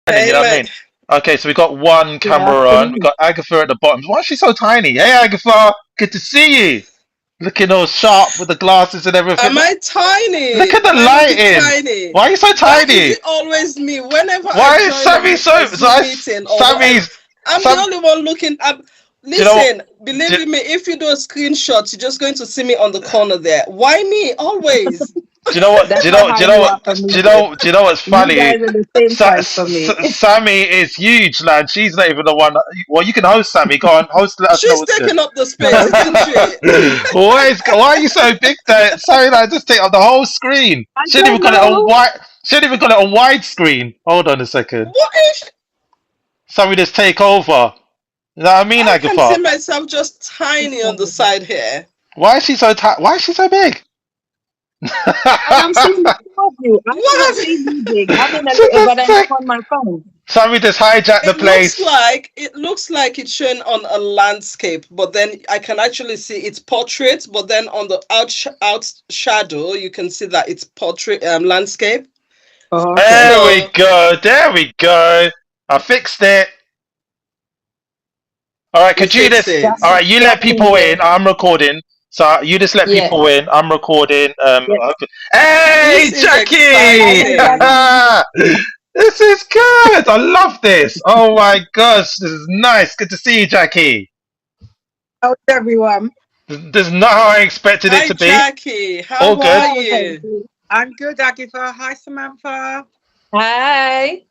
You Hey, know what I mean? look. Okay, so we got one Good camera on. We afternoon. got Agatha at the bottom. Why is she so tiny? Hey, Agatha, good to see you. Looking all sharp with the glasses and everything. Am I Look tiny? at the Am I looking lighting. tiny? Why are you so Why is tiny? it always me? Whenever I Why is join Sammy a so? Zoom meeting or whatever, Sammy's. I'm the Sam. only one looking up. Do you know? Listen, believe Do, me, if you do a screenshot, you're just going to see me on the corner there. Why me? Always. Do you know what? That's Do you how know? Do high you know you what? are for Do me, you babe. know? Do you know what's You funny? guys are the same size for me. Sammy is huge, lad. She's not even the one. Well, you can host Sammy. Go on, host. Let us know She's what's good. taking up the space, Hello. isn't she? Why are you so big there? Sorry, like, just take up the whole screen. I She ain't even don't got it on know. wide. She ain't even got it on widescreen. Hold on a second. What if Sammy, just take over. You know what I mean, I can see Agatha? myself just tiny on the side here? Why is she so Why is she so big? And I'm seeing you. I cannot What have see you big. I'm in a She little, but just I'm take. on my phone. Sammy just hijacked the place. it looks like it's showing on a landscape, but then I can actually see it's portrait, but then on the out shadow you can see that it's portrait landscape. Oh, okay. There we So go. There we go. I fixed it. All right, you could you fixed just? it. All right, you let people Jackie. in. I'm recording. So you just let Yeah. people in. I'm recording. Yeah. Hey, This is Jackie! Hi, exciting. Jackie. This is good. I love this. Oh my gosh, this is nice. Good to see you, Jackie. How's everyone? This is not how I expected it Hi to be. Jackie, how All are good. Hi, you? Jackie. I'm good, Agatha. Hi, Samantha. Hi.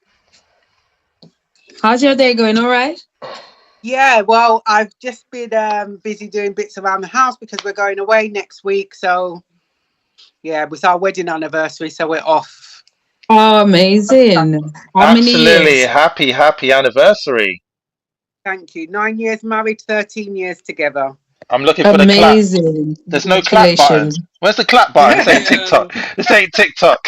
How's your day going? All right? Yeah, well, I've just been busy doing bits around the house because we're going away next week. So, yeah, it was our wedding anniversary, so we're off. Oh, amazing. How many Absolutely years? happy anniversary. Thank you. 9 years married, 13 years together. I'm looking for the clap. Amazing. There's no clap button. Congratulations. Where's the clap button? This ain't Yeah. TikTok. This ain't TikTok.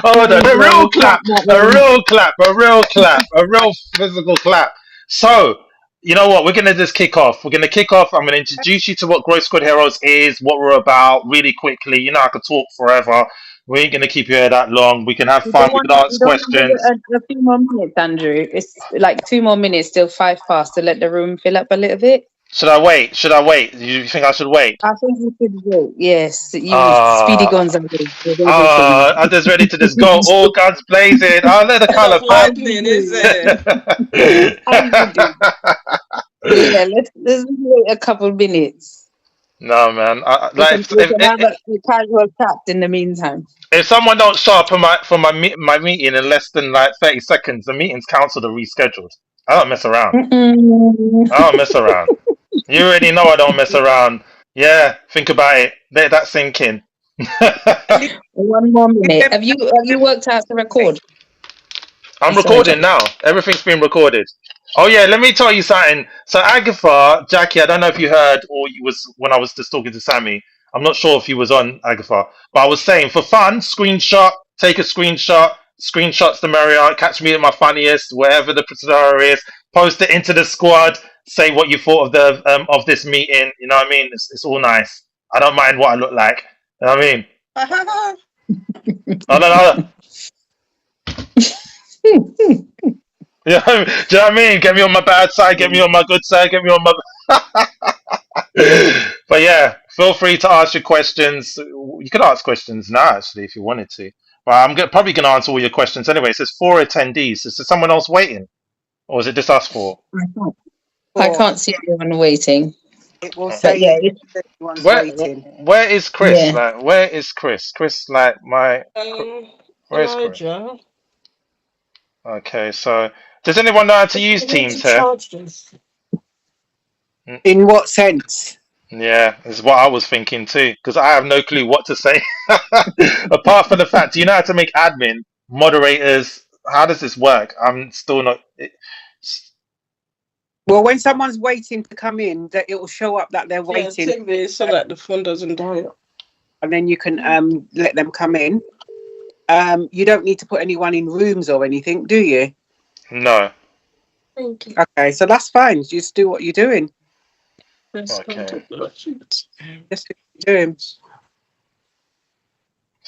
Hold There on. you A go. real Clap clap. that A one. real clap. A real clap. A real physical clap. So, you know what? We're going to just kick off. We're going to kick off. I'm going to introduce you to what Growth Squad Heroes is, what we're about, really quickly. You know, I could talk forever. We ain't going to keep you here that long. We can have You fun. don't We want can you ask don't want questions. a few more minutes, Andrew. It's like 2 more minutes, still 5 past to let the room fill up a little bit. Should I wait? Should I wait? You think I should wait? I think you should wait. Yes, you speedy Ah. guns are with everything. I'm just ready to just go all guns blazing. Oh, look at the Kind color of As pop. you lightning, is do. it? As you do. Yeah, let's wait a couple minutes. No, man. We Like can we can have a casual chat in the meantime. if someone don't show up for my meeting in less than like 30 seconds, the meeting's cancelled or rescheduled. I don't mess around. Mm-mm. I don't mess around. You already know I don't mess around. Yeah, think about it. Let that sink in. And if, 1 more minute. if, Have you worked out to record? Oh, I'm sorry, recording Jackie. now. Everything's been recorded. Oh yeah, let me tell you something. So Agatha, Jackie, I don't know if you heard or you was when I was just talking to Sammy. I'm not sure if you was on Agatha, but I was saying for fun, screenshot, take a screenshot, screenshots the Marriott, catch me at my funniest, wherever the scenario is, post it into the squad, say what you thought of this meeting. You know what I mean? It's all nice. I don't mind what I look like. You know what I mean? I don't know. Yeah, do you know what I mean? Get me on my bad side, get me on my good side, get me on my. But yeah, feel free to ask your questions. You could ask questions now, actually, if you wanted to. But probably going to answer all your questions anyway. It says 4 attendees. Is there someone else waiting, or is it just us four? I can't, I or can't see anyone waiting. it will Oh. But say yeah, it it's, if anyone's Where waiting. where is Chris? yeah. Like, where is Chris? Chris, like my. um, Where is Chris? Elijah, Okay, so does anyone know how to use I need Teams to here? charge this. In what sense? Yeah, is what I was thinking too, because I have no clue what to say. Apart from the fact, do you know how to make admin, moderators? How does this work? I'm still not. Well, when someone's waiting to come in, that it will show up that they're Yeah, waiting, take this so that the phone doesn't die. and then you can let them come in. You don't need to put anyone in rooms or anything, do you? No. Thank you. Okay, so that's fine. Just do what you're doing. Let's Okay. contact the sheet. Just do what you're doing.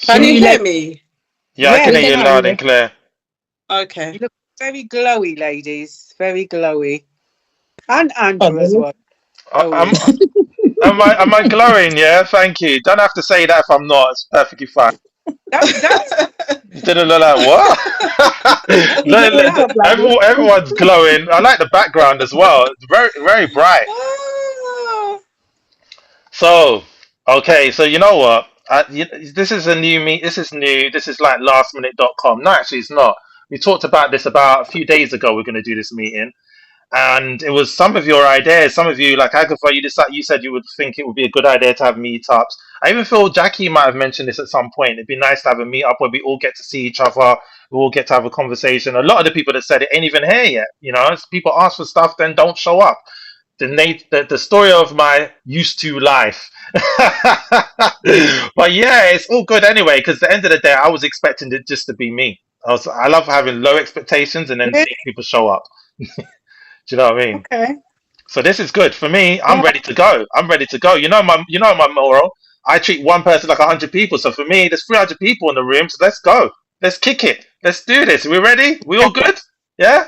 Can Can you you hear let me? Yeah, I Yeah, can we hear can you hear loud and you? clear. you Okay. look Very glowy, ladies. Very glowy. And Oh, Andrew as really? well. I'm, Glowy. am I glowing? Yeah, thank you. Don't have to say that if I'm not. It's perfectly fine. That's You didn't look like what? You wake up like this. Everyone's glowing. I like the background as well. It's very, very bright. Ah, So, okay, so you know what? This is a new meet. This is new. This is like lastminute.com. No, actually, it's not. We talked about this about a few days ago. We're going to do this meeting, and it was some of your ideas. Some of you, like Agatha, you said you would think it would be a good idea to have meetups. I even feel Jackie might have mentioned this at some point. It'd be nice to have a meetup where we all get to see each other. We all get to have a conversation. A lot of the people that said it ain't even here yet. You know, it's people ask for stuff, then don't show up. The story of my used to life. But yeah, it's all good anyway. Because at the end of the day, I was expecting it just to be me. I love having low expectations and then really seeing people show up. Do you know what I mean? okay. So this is good for me. I'm Yeah. ready to go. I'm ready to go. You know my moral. I treat one person like 100 people. So for me, there's 300 people in the room. So let's go. Let's kick it. Let's do this. We ready? We all good? Yeah.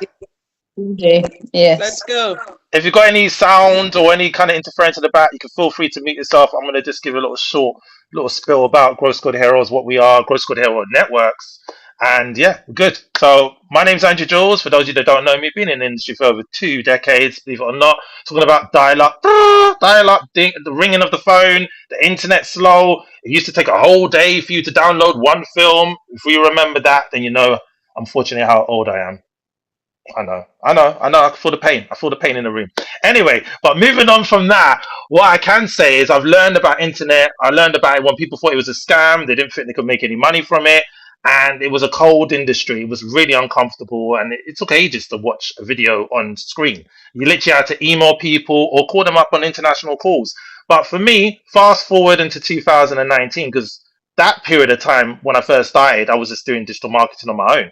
Okay. Yes. let's go. If you've got any sound or any kind of interference in the back, you can feel free to mute yourself. I'm going to just give a little short little spill about Growth Squad Heroes, what we are, Growth Squad Hero Networks. And yeah, good. So my name's Andrew Jules. For those of you that don't know me, been in the industry for over 2 decades, believe it or not. Talking about dial-up, the ringing of the phone, the internet slow. It used to take a whole day for you to download one film. If you remember that, then you know, unfortunately, how old I am. I know. I can feel the pain. I feel the pain in the room. Anyway, but moving on from that, what I can say is I've learned about internet. I learned about it when people thought it was a scam. They didn't think they could make any money from it. And it was a cold industry. It was really uncomfortable. And it took ages to watch a video on screen. You literally had to email people or call them up on international calls. But for me, fast forward into 2019, because that period of time when I first started, I was just doing digital marketing on my own.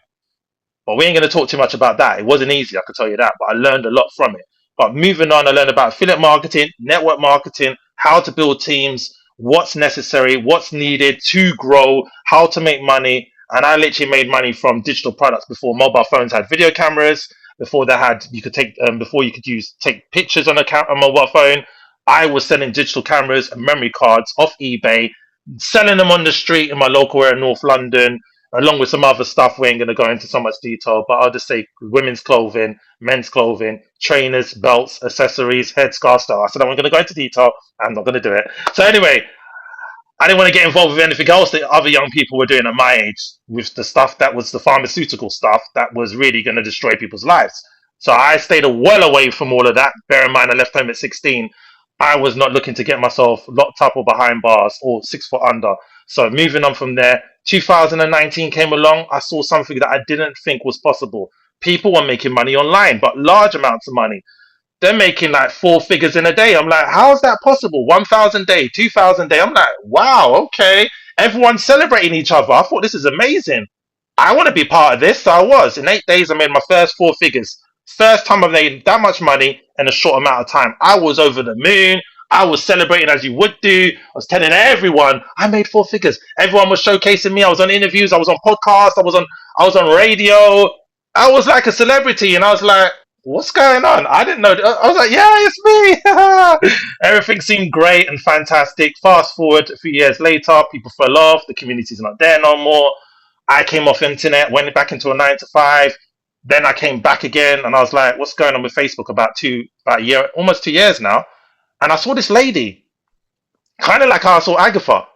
But we ain't going to talk too much about that. It wasn't easy, I can tell you that, but I learned a lot from it. But moving on, I learned about affiliate marketing, network marketing, how to build teams, what's necessary, what's needed to grow, how to make money. And I literally made money from digital products before mobile phones had video cameras, before they had you could take before you could use take pictures on a mobile phone. I was selling digital cameras and memory cards off eBay, selling them on the street in my local area, North London, along with some other stuff. We ain't going to go into so much detail, but I'll just say women's clothing, men's clothing, trainers, belts, accessories, headscarves, stuff. I said I'm going to go into detail. I'm not going to do it. So anyway, I didn't want to get involved with anything else that other young people were doing at my age with the stuff that was the pharmaceutical stuff that was really going to destroy people's lives. So I stayed well away from all of that. Bear in mind, I left home at 16. I was not looking to get myself locked up or behind bars or 6 foot under. So moving on from there, 2019 came along. I saw something that I didn't think was possible. People were making money online, but large amounts of money. They're making like four figures in a day. I'm like, how is that possible? 1,000 day, 2,000 day. I'm like, wow, okay. Everyone's celebrating each other. I thought this is amazing. I want to be part of this. So I was. In 8 days, I made my first four figures. First time I've made that much money in a short amount of time. I was over the moon. I was celebrating as you would do. I was telling everyone I made four figures. Everyone was showcasing me. I was on interviews. I was on podcasts. I was on radio. I was like a celebrity, and I was like, what's going on? I didn't know. I was like, yeah, it's me. Everything seemed great and fantastic. Fast forward a few years later, people fell off. The community's not there no more. I came off internet, went back into a 9 to 5. Then I came back again, and I was like, what's going on with Facebook? About a year, almost 2 years now. And I saw this lady, kind of like how I saw Agatha,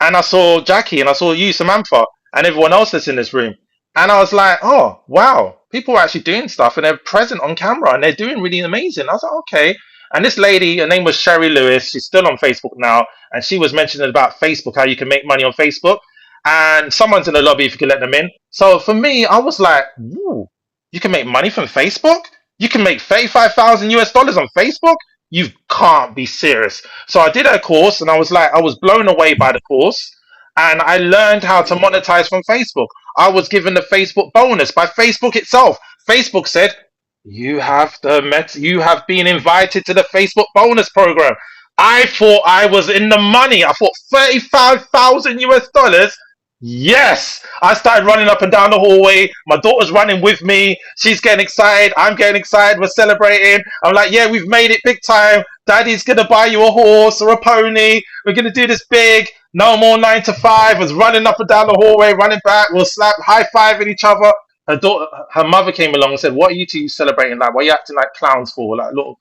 and I saw Jackie, and I saw you, Samantha, and everyone else that's in this room. And I was like, oh, wow, people are actually doing stuff and they're present on camera and they're doing really amazing. I was like, okay. And this lady, her name was Sherry Lewis. She's still on Facebook now. And she was mentioning about Facebook, how you can make money on Facebook. And someone's in the lobby if you can let them in. So for me, I was like, ooh, you can make money from Facebook? You can make 35,000 US dollars on Facebook? You can't be serious. So I did a course and I was like, I was blown away by the course. And I learned how to monetize from Facebook. I was given the Facebook bonus by Facebook itself. Facebook said, you have been invited to the Facebook bonus program. I thought I was in the money. I thought 35,000 US dollars. Yes, I started running up and down the hallway. My daughter's running with me. She's getting excited. I'm getting excited. We're celebrating. I'm like, yeah, we've made it big time. Daddy's gonna buy you a horse or a pony. We're gonna do this big. No more 9 to 5. I was running up and down the hallway, running back. We'll slap, high fiving each other. Her daughter, her mother came along and said, "What are you two celebrating? Like, what are you acting like clowns for? Like, look."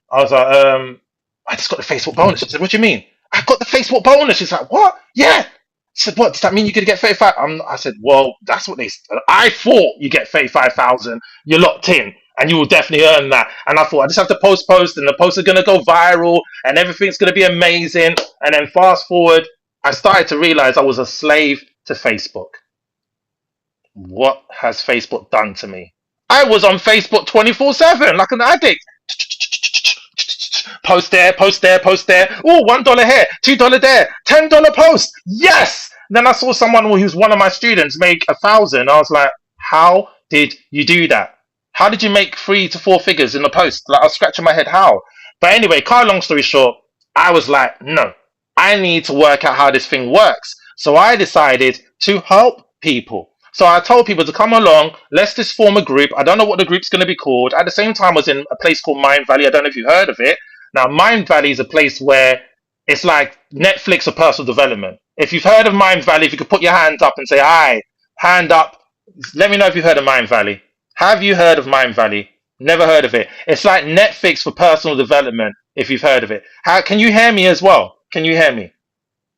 I was like, I just got the Facebook bonus. She said, "What do you mean?" I got the Facebook bonus. She's like, "What? Yeah." I said, "What does that mean? You're gonna get 35?" I said, "Well, that's what they. I thought you get 35,000. You're locked in, and you will definitely earn that." And I thought I just have to post, and the posts are gonna go viral, and everything's gonna be amazing. And then fast forward, I started to realize I was a slave to Facebook. What has Facebook done to me? I was on Facebook 24/7, like an addict. Post there, post there, post there. Oh, $1 here, $2 there, $10 post. Yes. Then I saw someone who's one of my students make 1,000. I was like, how did you do that? How did you make 3 to 4 figures in a post? Like I was scratching my head, how? But anyway, cut a long story short, I was like, no, I need to work out how this thing works. So I decided to help people. So I told people to come along. Let's just form a group. I don't know what the group's going to be called. At the same time, I was in a place called Mind Valley. I don't know if you heard of it. Now, Mind Valley is a place where it's like Netflix of personal development. If you've heard of Mind Valley, if you could put your hands up and say, "Hi," hand up. Let me know if you've heard of Mind Valley. Have you heard of Mind Valley? Never heard of it. It's like Netflix for personal development, if you've heard of it. How can you hear me as well? Can you hear me?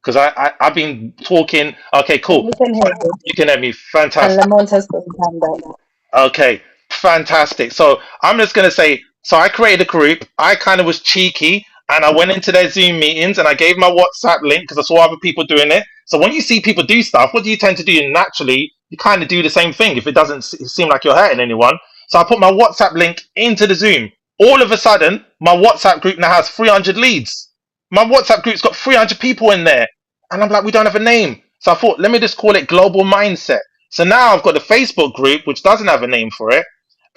Because I've been talking. Okay, cool. We can hear you. You can hear me. And Fantastic. Lamont has put his hand up. Okay, fantastic. So I'm just gonna say, so I created a group. I kind of was cheeky, and I went into their Zoom meetings, and I gave my WhatsApp link because I saw other people doing it. So when you see people do stuff, what do you tend to do? Naturally, you kind of do the same thing if it doesn't seem like you're hurting anyone. So I put my WhatsApp link into the Zoom. All of a sudden, my WhatsApp group now has 300 leads. My WhatsApp group's got 300 people in there, and I'm like, we don't have a name. So I thought, let me just call it Global Mindset. So now I've got the Facebook group, which doesn't have a name for it.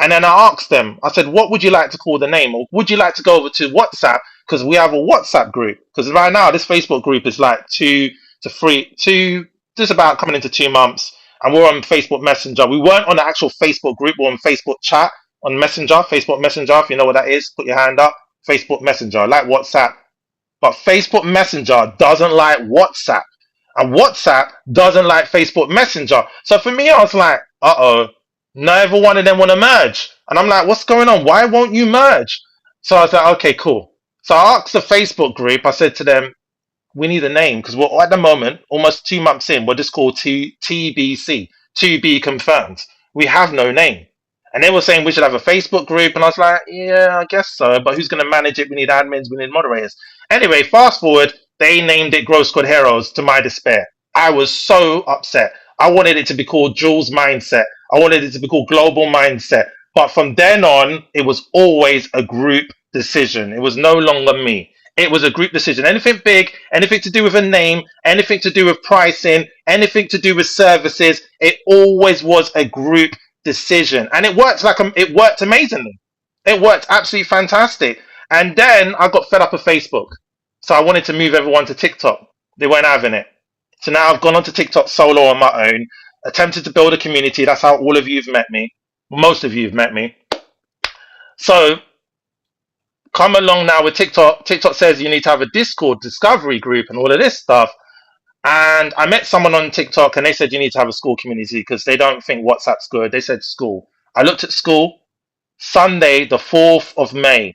And then I asked them, I said, what would you like to call the name? Or would you like to go over to WhatsApp? Because we have a WhatsApp group. Because right now, this Facebook group is like 2 to 3, just about coming into 2 months. And we're on Facebook Messenger. We weren't on the actual Facebook group, we're on Facebook chat on Messenger, Facebook Messenger. If you know what that is, put your hand up. Facebook Messenger, like WhatsApp. But Facebook Messenger doesn't like WhatsApp. And WhatsApp doesn't like Facebook Messenger. So for me, I was like, uh-oh, neither one of them want to merge. And I'm like, what's going on? Why won't you merge? So I was like, okay, cool. So I asked the Facebook group, I said to them, we need a name because we're at the moment, almost 2 months in, we're just called TBC, to be confirmed. We have no name. And they were saying we should have a Facebook group. And I was like, yeah, I guess so. But who's going to manage it? We need admins, we need moderators. Anyway, fast forward, they named it Growth Squad Heroes to my despair. I was so upset. I wanted it to be called Jules Mindset. I wanted it to be called Global Mindset. But from then on, it was always a group decision. It was no longer me. It was a group decision. Anything big, anything to do with a name, anything to do with pricing, anything to do with services, it always was a group decision. And it worked it worked amazingly. It worked absolutely fantastic. And then I got fed up with Facebook. So I wanted to move everyone to TikTok. They weren't having it. So now I've gone onto TikTok solo on my own, attempted to build a community. That's how all of you have met me. Most of you have met me. So come along now with TikTok. TikTok says you need to have a Discord discovery group and all of this stuff. And I met someone on TikTok and they said you need to have a school community because they don't think WhatsApp's good. They said school. I looked at school. Sunday, the 4th of May.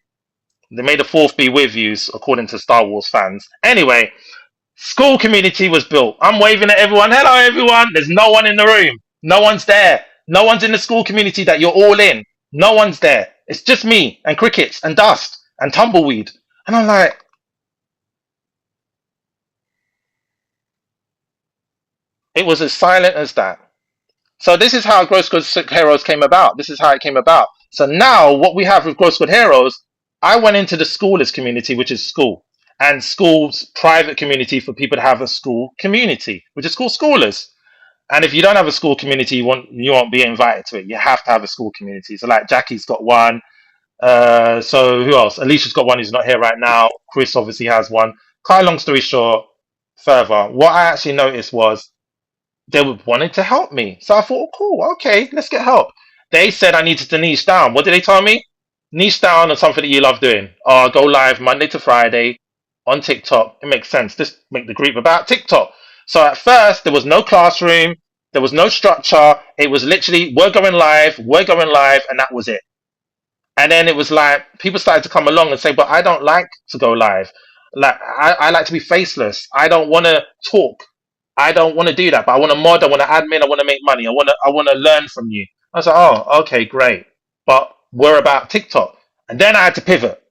They made the 4th be with yous, according to Star Wars fans. Anyway, school community was built. I'm waving at everyone. Hello, everyone. There's no one in the room. No one's there. No one's in the school community that you're all in. No one's there. It's just me and crickets and dust and tumbleweed. And I'm like, it was as silent as that. So this is how Growth Squad Heroes came about. This is how it came about. So now what we have with Growth Squad Heroes, I went into the schoolers community, which is school, and school's private community for people to have a school community, which is called schoolers. And if you don't have a school community, you won't be invited to it. You have to have a school community. So like Jackie's got one. So who else? Alicia's got one who's not here right now. Chris obviously has one. Long story short, further, what I actually noticed was they wanted to help me. So I thought, oh, cool, okay, let's get help. They said I needed to niche down. What did they tell me? Niche down on something that you love doing. Go live Monday to Friday on TikTok. It makes sense. Just make the group about TikTok. So at first, there was no classroom, there was no structure. It was literally, we're going live, and that was it. And then it was like people started to come along and say, but I don't like to go live. Like I like to be faceless. I don't want to talk. I don't want to do that. But I want to mod. I want to admin. I want to make money. I want to learn from you. I was like, oh, okay, great. But we're about TikTok. And then I had to pivot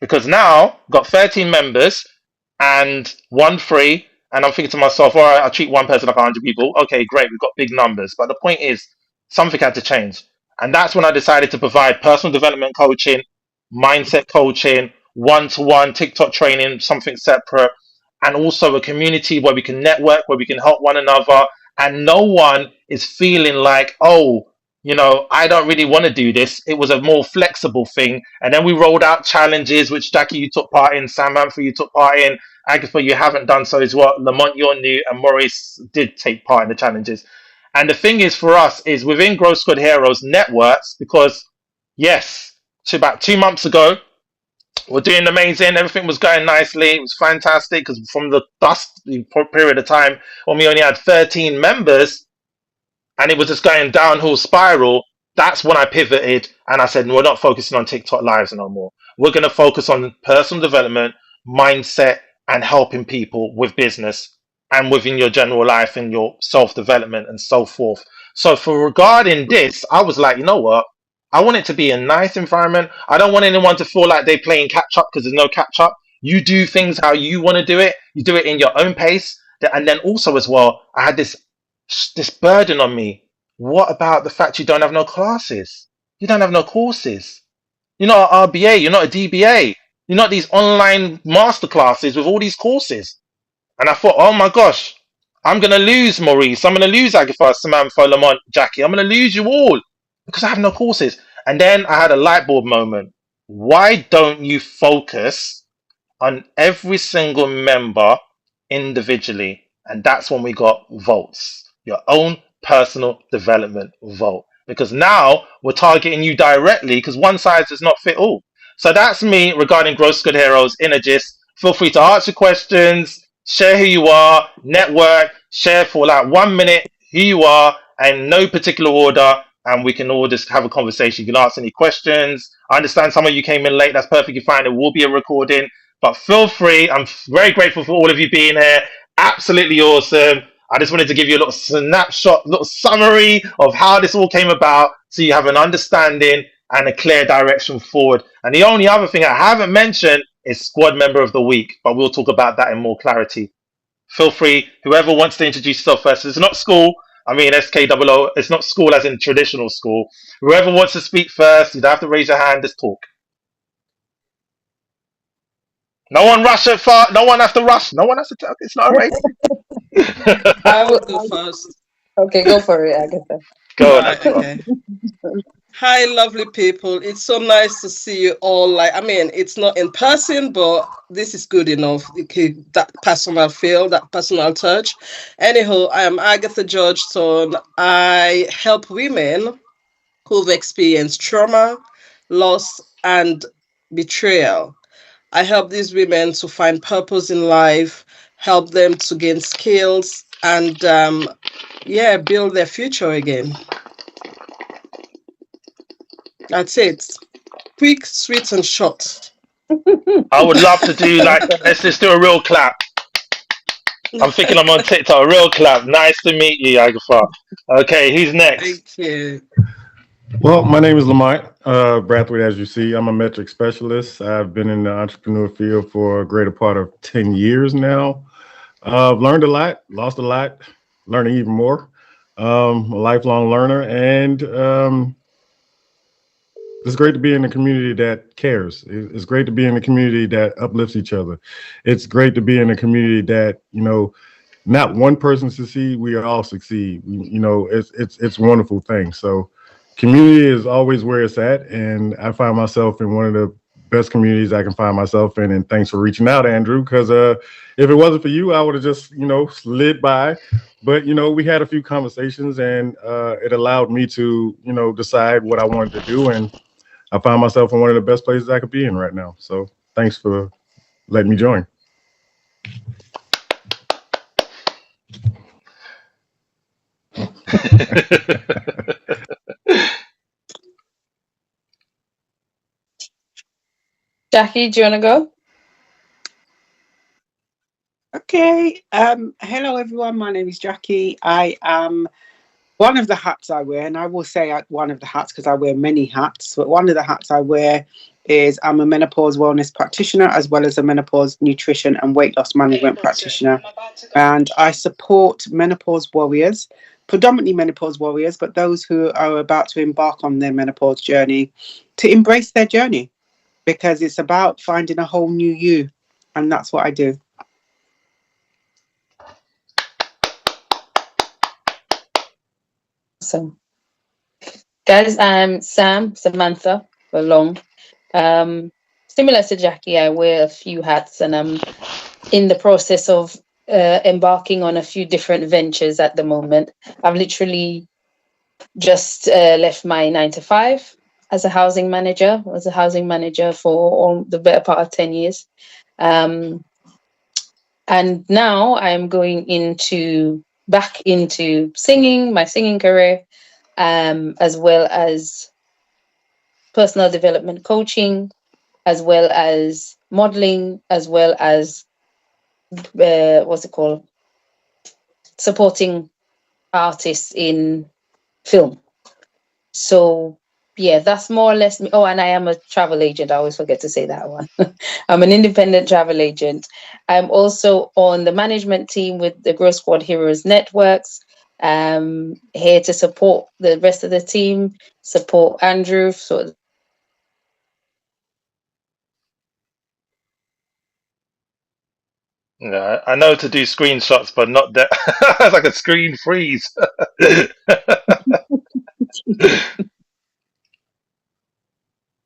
because now got 13 members and one free. And I'm thinking to myself, all right, I'll treat one person like 100 people. Okay, great. We've got big numbers. But the point is, something had to change. And that's when I decided to provide personal development coaching, mindset coaching, one to one TikTok training, something separate, and also a community where we can network, where we can help one another. And no one is feeling like, oh, I don't really want to do this. It was a more flexible thing. And then we rolled out challenges, which Jackie, you took part in, Samantha, you took part in, Agatha, you haven't done so as well. Lamont, you're new, and Maurice did take part in the challenges. And the thing is for us is within Growth Squad Heroes networks, because yes, about 2 months ago, we're doing amazing. Everything was going nicely. It was fantastic because from the dust period of time when we only had 13 members, and it was just going downhill spiral, that's when I pivoted and I said, we're not focusing on TikTok lives no more. We're going to focus on personal development, mindset, and helping people with business and within your general life and your self-development and so forth. So for regarding this, I was like, you know what? I want it to be a nice environment. I don't want anyone to feel like they're playing catch up because there's no catch up. You do things how you want to do it. You do it in your own pace. And then also as well, I had this burden on me. What about the fact you don't have no classes? You don't have no courses. You're not an RBA. You're not a DBA. You're not these online master classes with all these courses. And I thought, oh my gosh, I'm going to lose Maurice. I'm going to lose Agatha, Samantha, Lamont, Jackie. I'm going to lose you all because I have no courses. And then I had a light bulb moment. Why don't you focus on every single member individually? And that's when we got votes, your own personal development vote. Because now we're targeting you directly because one size does not fit all. So that's me regarding Growth Squad Heroes in a gist. Feel free to answer questions, share who you are, network, share for like 1 minute who you are and no particular order. And we can all just have a conversation. You can ask any questions. I understand some of you came in late. That's perfectly fine. It will be a recording. But feel free. I'm very grateful for all of you being here. Absolutely awesome. I just wanted to give you a little snapshot, little summary of how this all came about so you have an understanding and a clear direction forward. And the only other thing I haven't mentioned is Squad Member of the Week, but we'll talk about that in more clarity. Feel free, whoever wants to introduce yourself first. It's not school. I mean, SKOO. It's not school as in traditional school. Whoever wants to speak first, you don't have to raise your hand, just talk. No one rush it far. No one has to rush. No one has to talk. It's not a race. I will go first. Okay, go for it, Agatha. Go on. Right, okay. Hi, lovely people. It's so nice to see you all. It's not in person, but this is good enough. Okay, that personal feel, that personal touch. Anyhow, I am Agatha Georgetown. I help women who've experienced trauma, loss, and betrayal. I help these women to find purpose in life, help them to gain skills, and build their future again. That's it. Quick, sweet, and short. I would love to do let's just do a real clap. I'm thinking I'm on TikTok. A real clap. Nice to meet you, Agatha. Okay, who's next? Thank you. Well, my name is Lamont Brathwaite, as you see. I'm a metric specialist. I've been in the entrepreneur field for a greater part of 10 years now. I've learned a lot, lost a lot, learning even more. A lifelong learner, and it's great to be in a community that cares. It's great to be in a community that uplifts each other. It's great to be in a community that, not one person succeed, we all succeed. It's a wonderful thing. So community is always where it's at, and I find myself in one of the best communities I can find myself in. And thanks for reaching out, Andrew, because if it wasn't for you, I would have just, slid by. But we had a few conversations, and it allowed me to decide what I wanted to do, and I found myself in one of the best places I could be in right now. So thanks for letting me join. Jackie, do you want to go? Okay. Hello, everyone. My name is Jackie. I am one of the hats I wear, and I will say one of the hats because I wear many hats, but one of the hats I wear is I'm a menopause wellness practitioner as well as a menopause nutrition and weight loss management practitioner. And I support menopause warriors, predominantly menopause warriors, but those who are about to embark on their menopause journey to embrace their journey, because it's about finding a whole new you. And that's what I do. Awesome. Guys, I'm Samantha for long. Similar to Jackie, I wear a few hats, and I'm in the process of embarking on a few different ventures at the moment. I've literally just left my 9 to 5 as a housing manager. I was a housing manager for the better part of 10 years. And now I'm going back into singing, my singing career, as well as personal development coaching, as well as modeling, as well as supporting artists in film. So yeah, that's more or less me. Oh, and I am a travel agent. I always forget to say that one. I'm an independent travel agent. I'm also on the management team with the Growth Squad Heroes Networks. Here to support the rest of the team, support Andrew. So Yeah, I know to do screenshots, but not that. It's like a screen freeze.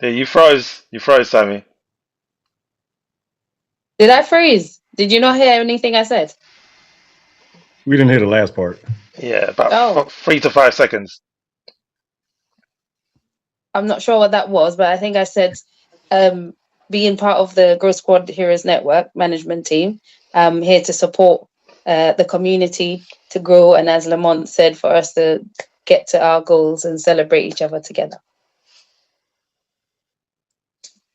Yeah, you froze. You froze, Sammy. did I freeze? Did you not hear anything I said? We didn't hear the last part. Yeah, about Oh, 3 to 5 seconds. I'm not sure what that was, but I think I said being part of the Growth Squad Heroes Network management team. I'm here to support the community to grow, and as Lamont said, for us to get to our goals and celebrate each other together.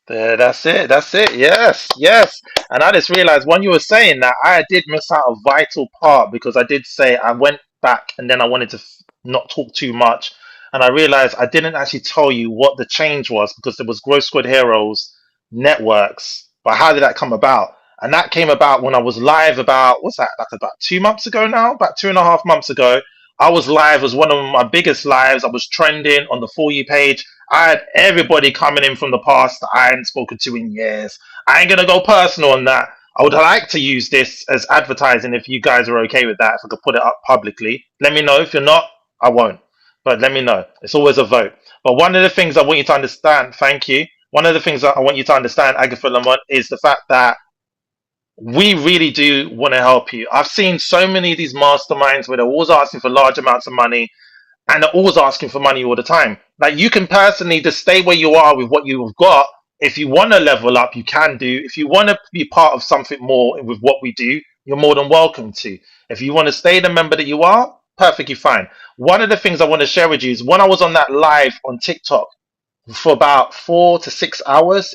There, that's it. That's it. Yes, yes. And I just realized when you were saying that, I did miss out a vital part because I did say I went back and then I wanted to not talk too much. And I realized I didn't actually tell you what the change was because there was Growth Squad Heroes networks. But how did that come about? And that came about when I was live about, what's that? That's about 2 months ago now, about 2.5 months ago. I was live as one of my biggest lives. I was trending on the For You page. I had everybody coming in from the past that I hadn't spoken to in years. I ain't gonna go personal on that. I would like to use this as advertising if you guys are okay with that. If I could put it up publicly, let me know. If you're not, I won't. But let me know. It's always a vote. But one of the things I want you to understand, thank you. One of the things that I want you to understand, Agatha Lamont, is the fact that we really do want to help you. I've seen so many of these masterminds where they're always asking for large amounts of money and they're always asking for money all the time. Like you can personally just stay where you are with what you've got. If you want to level up, you can do. If you want to be part of something more with what we do, you're more than welcome to. If you want to stay the member that you are, perfectly fine. One of the things I want to share with you is when I was on that live on TikTok for about 4 to 6 hours,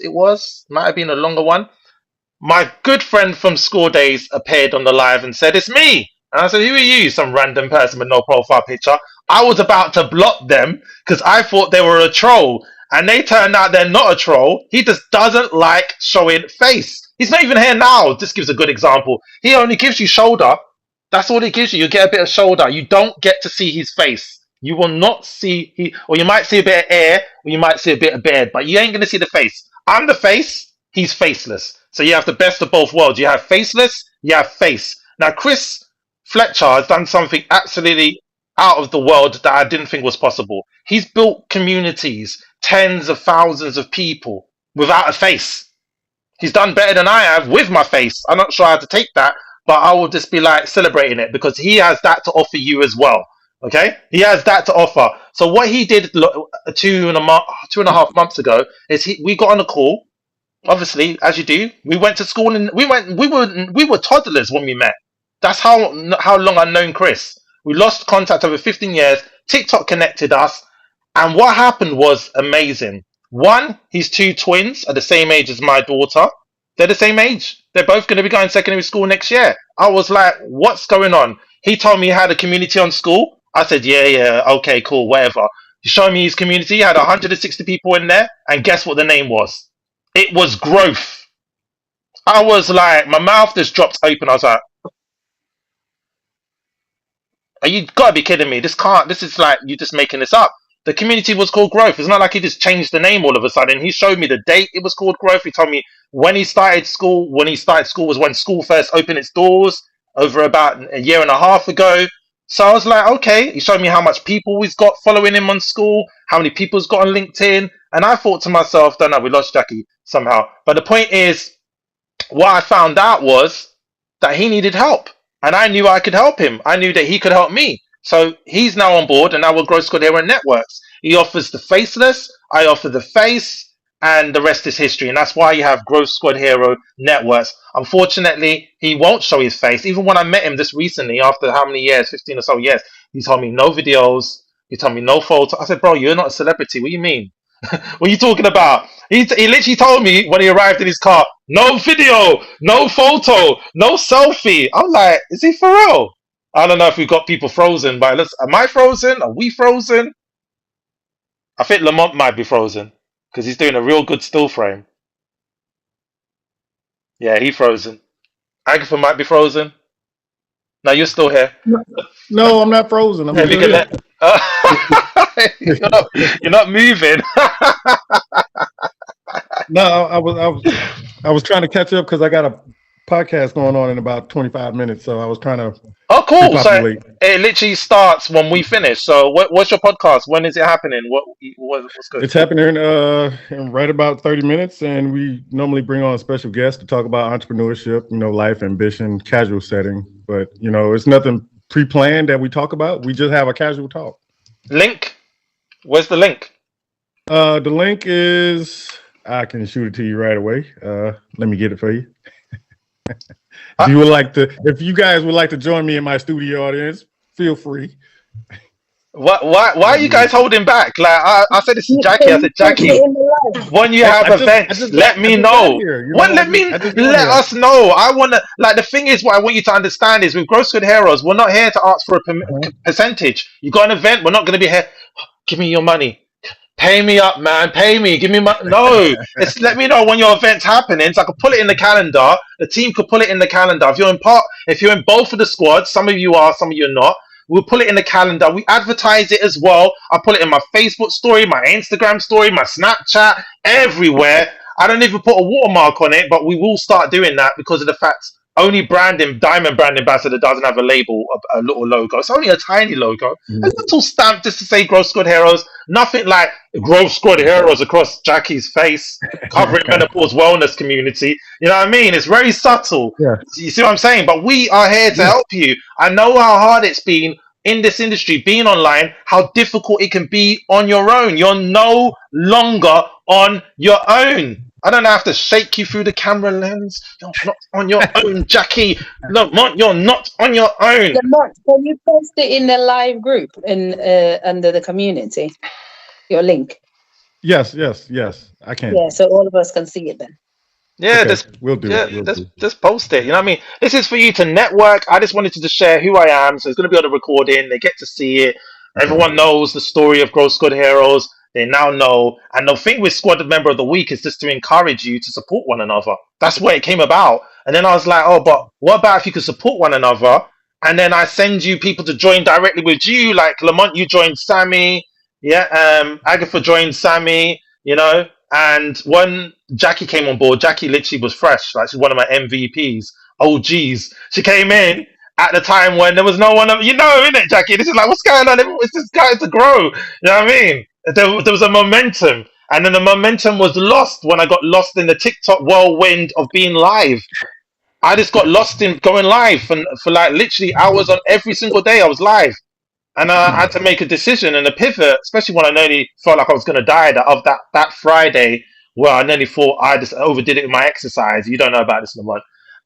might have been a longer one. My good friend from school days appeared on the live and said, "It's me." And I said, "Who are you?" Some random person with no profile picture. I was about to block them because I thought they were a troll. And they turned out they're not a troll. He just doesn't like showing face. He's not even here now. This gives a good example. He only gives you shoulder. That's all he gives you. You get a bit of shoulder. You don't get to see his face. You will not see or you might see a bit of hair, or you might see a bit of beard, but you ain't gonna see the face. I'm the face. He's faceless. So you have the best of both worlds. You have faceless. You have face. Now Chris Fletcher has done something absolutely out of the world that I didn't think was possible. He's built communities, tens of thousands of people without a face. He's done better than I have with my face. I'm not sure how to take that, but I will just be like celebrating it because he has that to offer you as well. Okay, he has that to offer. So what he did 2.5 months ago is we got on a call. Obviously, as you do, we went to school and we were toddlers when we met. That's how long I've known Chris. We lost contact over 15 years. TikTok connected us, and what happened was amazing. One, his two twins are the same age as my daughter. They're the same age. They're both going to be going secondary school next year. I was like, what's going on? He told me he had a community on school. I said, yeah, okay, cool, whatever. He showed me his community. He had 160 people in there, and guess what the name was? It was growth. I was like, my mouth just dropped open. I was like, are you gotta be kidding me? This is like, you just making this up. The community was called Growth. It's not like he just changed the name all of a sudden. He showed me the date it was called Growth. He told me when he started school. When he started school was when school first opened its doors over about a year and a half ago. So I was like, okay. He showed me how much people he's got following him on school, how many people he's got on LinkedIn. And I thought to myself, don't know, we lost Jackie somehow. But the point is, what I found out was that he needed help, and I knew I could help him. I knew that he could help me. So he's now on board, and now we're Growth Squad Hero Networks. He offers the faceless, I offer the face, and the rest is history. And that's why you have Growth Squad Hero Networks. Unfortunately, he won't show his face. Even when I met him just recently, after how many years, 15 or so years, he told me no videos. He told me no photo. I said, bro, you're not a celebrity. What do you mean? What are you talking about? He literally told me when he arrived in his car, no video, no photo, no selfie. I'm like, is he for real? I don't know if we got people frozen, but am I frozen? Are we frozen? I think Lamont might be frozen because he's doing a real good still frame. Yeah, he frozen. Agatha might be frozen. No, you're still here. No, I'm not frozen. I'm Yeah, still look here. at that. You're not moving. No, I was trying to catch up because I got a podcast going on in about 25 minutes, so I was trying to Oh, cool. So repopulate. it literally starts when we finish. So what's your podcast? When is it happening? What's good? It's happening in right about 30 minutes, and we normally bring on a special guest to talk about entrepreneurship, life, ambition, casual setting. But it's nothing pre-planned that we talk about. We just have a casual talk. Link? Where's the link? The link is, I can shoot it to you right away. Let me get it for you. If you guys would like to join me in my studio audience, feel free. Why are you guys holding back? Like I said this to Jackie. I said, Jackie, when you have events, let me know. Let us know. I wanna, like, the thing is, what I want you to understand is with Growth Squad Heroes, we're not here to ask for a percentage. You got an event, we're not gonna be here. Give me your money. Pay me up, man. Pay me. Give me my no. It's let me know when your event's happening, so I can put it in the calendar. The team could put it in the calendar. If you're in both of the squads, some of you are, some of you are not. We'll put it in the calendar. We advertise it as well. I put it in my Facebook story, my Instagram story, my Snapchat, everywhere. I don't even put a watermark on it, but we will start doing that because of the fact only Diamond Brand Ambassador doesn't have a label, a little logo. It's only a tiny logo, a little stamp just to say Growth Squad Heroes. Nothing like Growth Squad Heroes across Jackie's face, covering menopause wellness community. You know what I mean? It's very subtle. Yeah. You see what I'm saying? But we are here to help you. I know how hard it's been in this industry, being online, how difficult it can be on your own. You're no longer on your own. I don't have to shake you through the camera lens. You're not on your own, Jackie. Lamont, you're not on your own. Lamont, can you post it in the live group under the community? Your link. Yes, I can. Yeah, so all of us can see it then. Yeah, Okay, we'll do it. Just post it. You know what I mean? This is for you to network. I just wanted to just share who I am. So it's going to be on the recording. They get to see it. Everyone knows the story of Growth Squad Heroes. They now know. And the thing with Squad Member of the Week is just to encourage you to support one another. That's where it came about. And then I was like, oh, but what about if you could support one another? And then I send you people to join directly with you. Like Lamont, you joined Sammy. Yeah, Agatha joined Sammy, and when Jackie came on board, Jackie literally was fresh. Like, she's one of my MVPs, OGs. She came in at the time when there was no one, innit, Jackie? This is like, what's going on? It's just going to grow. You know what I mean? There was a momentum. And then the momentum was lost when I got lost in the TikTok whirlwind of being live. I just got lost in going live, and for like literally hours on every single day I was live. And I had to make a decision and a pivot, especially when I nearly felt like I was going to die. That Friday where I nearly thought I just overdid it with my exercise. You don't know about this, Lamont.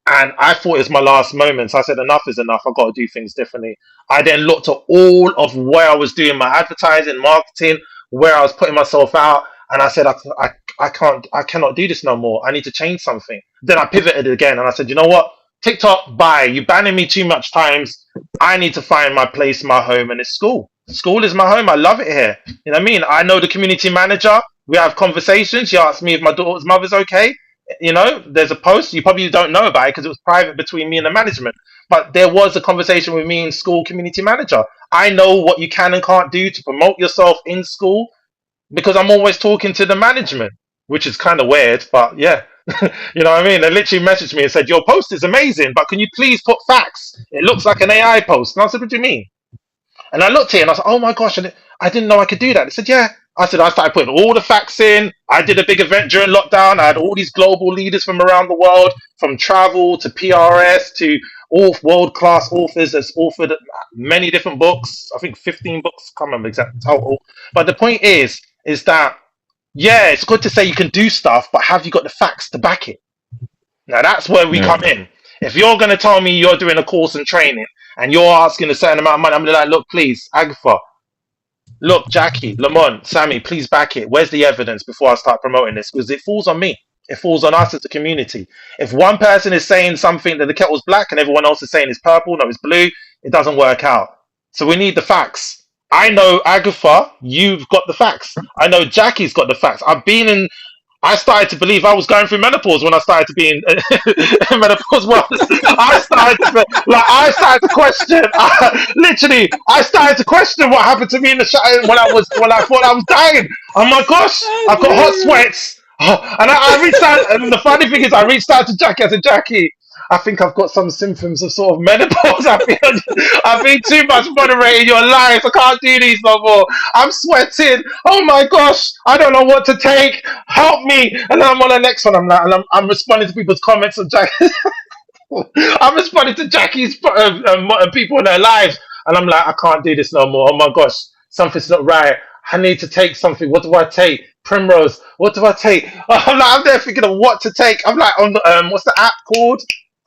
And I thought it was my last moment. So I said, enough is enough. I've got to do things differently. I then looked at all of where I was doing my advertising, marketing, where I was putting myself out. And I said, I cannot do this no more. I need to change something. Then I pivoted again and I said, you know what? TikTok, bye. You banning me too much times. I need to find my place, my home, and it's school. School is my home. I love it here. You know what I mean? I know the community manager. We have conversations. She asks me if my daughter's mother's okay. You know, there's a post. You probably don't know about it because it was private between me and the management. But there was a conversation with me and school community manager. I know what you can and can't do to promote yourself in school because I'm always talking to the management, which is kind of weird, but yeah. You know what I mean? They literally messaged me and said, your post is amazing, but can you please put facts? It looks like an AI post. And I said, what do you mean? And I looked at it and I said, oh my gosh, I didn't know I could do that. They said, yeah. I said, I started putting all the facts in. I did a big event during lockdown. I had all these global leaders from around the world, from travel to PRS to all world-class authors that's authored many different books. I think 15 books, can't remember exact total. But the point is that, yeah, it's good to say you can do stuff, but have you got the facts to back it? Now that's where we come in. If you're going to tell me you're doing a course and training and you're asking a certain amount of money, I'm gonna be like, look, please, Agatha, look, Jackie, Lamont, Sammy, please back it. Where's the evidence before I start promoting this? Because it falls on me. It falls on us as a community. If one person is saying something that the kettle's black and everyone else is saying it's purple, no, it's blue, it doesn't work out. So we need the facts. I know, Agatha, you've got the facts. I know Jackie's got the facts. I started to believe I was going through menopause when I started to be in menopause. Well, I started to question. I started to question what happened to me in the shower when I thought I was dying. Oh my gosh, I've got hot sweats. And I reached out, and the funny thing is, I reached out to Jackie. I said, Jackie, I think I've got some symptoms of sort of menopause. I've been too much moderating your life. I can't do these no more. I'm sweating. Oh my gosh, I don't know what to take. Help me. And then I'm on the next one. I'm responding to people's comments on Jackie. I'm responding to Jackie's people in their lives, and I'm like, I can't do this no more. Oh my gosh, something's not right. I need to take something. What do I take? Primrose. What do I take? I'm there thinking of what to take. I'm like, on what's the app called?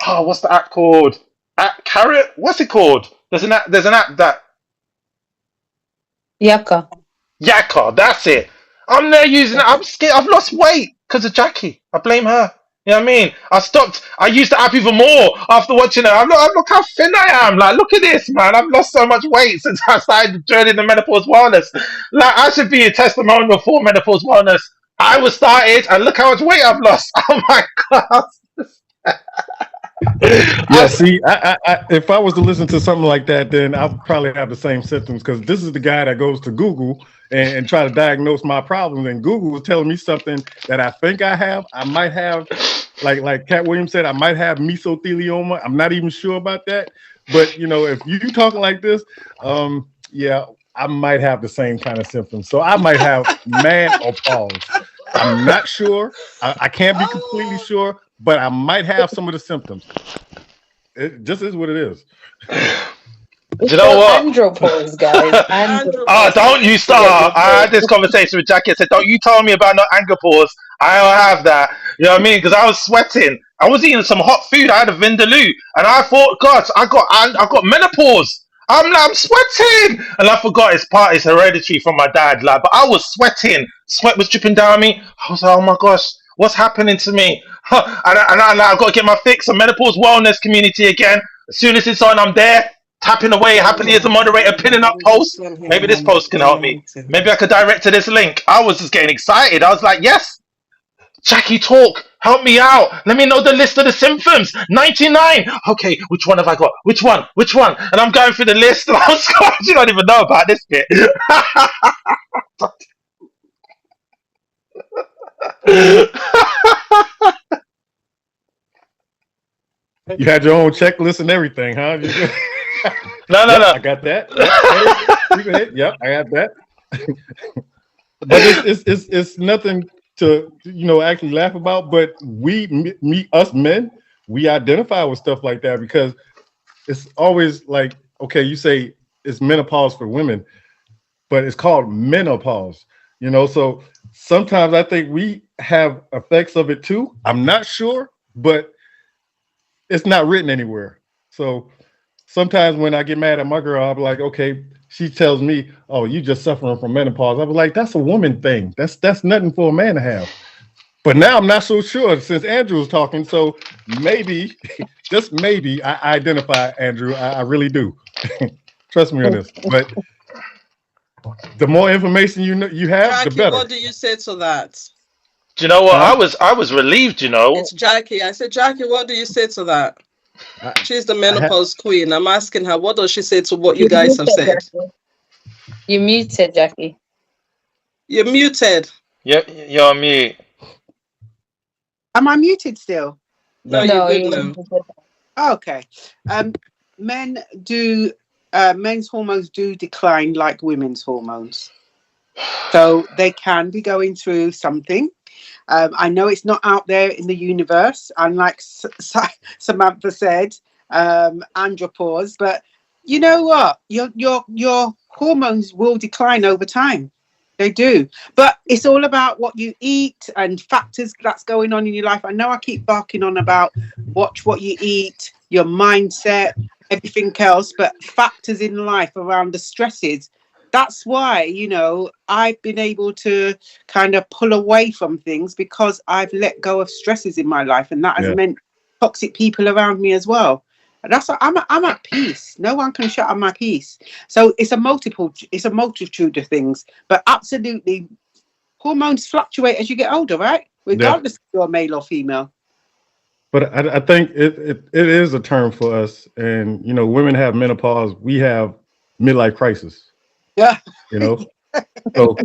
Oh, what's the app called? App Carrot? What's it called? There's an app that Yaka. Yakka, that's it. I'm there using it. I'm scared. I've lost weight because of Jackie. I blame her. You know what I mean? I stopped. I used the app even more after watching it. Look how thin I am. Like, look at this, man. I've lost so much weight since I started joining the menopause wellness. Like, I should be a testimonial for menopause wellness. I was started, and look how much weight I've lost. Oh my god. Yeah, see, if I was to listen to something like that, then I'll probably have the same symptoms because this is the guy that goes to Google and try to diagnose my problems. And Google was telling me something that I think I have. I might have, like Cat Williams said, I might have mesothelioma. I'm not even sure about that. But, you know, if you talking like this, yeah, I might have the same kind of symptoms. So I might have mad or pause. I'm not sure. I can't be completely sure. But I might have some of the symptoms. It just is what it is. You know what? Andropause, guys. Oh, don't you start. I had this conversation with Jackie. I said, don't you tell me about no andropause. I don't have that. You know what I mean? Because I was sweating. I was eating some hot food. I had a vindaloo. And I thought, gosh, I got menopause. I'm sweating. And I forgot it's hereditary from my dad. Like, but I was sweating. Sweat was dripping down me. I was like, oh my gosh. What's happening to me? And I've got to get my fix on menopause wellness community again. As soon as it's on, I'm there, tapping away happily as a moderator, pinning up posts. Maybe this post can help me. Maybe I could direct to this link. I was just getting excited. I was like, yes, Jackie, talk. Help me out. Let me know the list of the symptoms. 99. Okay, which one have I got? Which one? And I'm going through the list. And I'm scared. You don't even know about this bit. You had your own checklist and everything, huh? No. I got that. Yep, I got that. But it's nothing to actually laugh about. But us men, we identify with stuff like that because it's always like, okay, you say it's menopause for women, but it's called menopause, so sometimes I think we have effects of it too. I'm not sure, but it's not written anywhere. So sometimes when I get mad at my girl, I'm like, okay, she tells me, oh, you just suffering from menopause. I was like, that's a woman thing. That's nothing for a man to have. But now I'm not so sure since Andrew was talking. So maybe, just maybe, I identify Andrew. I really do. Trust me on this. But the more information you have, Jackie, the better. what do you say to that? Do you know what? Huh? I was relieved. It's Jackie. I said, Jackie, what do you say to that? She's the menopause queen. I'm asking her, what does she say to what you guys have said? You're muted, Jackie. You're muted. Yep, you're on mute. Am I muted still? No, you're good now. Okay. Men's hormones do decline like women's hormones. So they can be going through something. I know it's not out there in the universe, unlike Samantha said, andropause, but you know what? Your hormones will decline over time. They do. But it's all about what you eat and factors that's going on in your life. I know I keep barking on about watch what you eat, your mindset, everything else, but factors in life around the stresses. That's why, I've been able to kind of pull away from things because I've let go of stresses in my life. And that has meant toxic people around me as well. And I'm at peace. No one can shut up my peace. So it's a multitude of things. But absolutely, hormones fluctuate as you get older, right? Regardless if you're male or female. But I think it is a term for us. And, women have menopause. We have midlife crisis. Yeah. So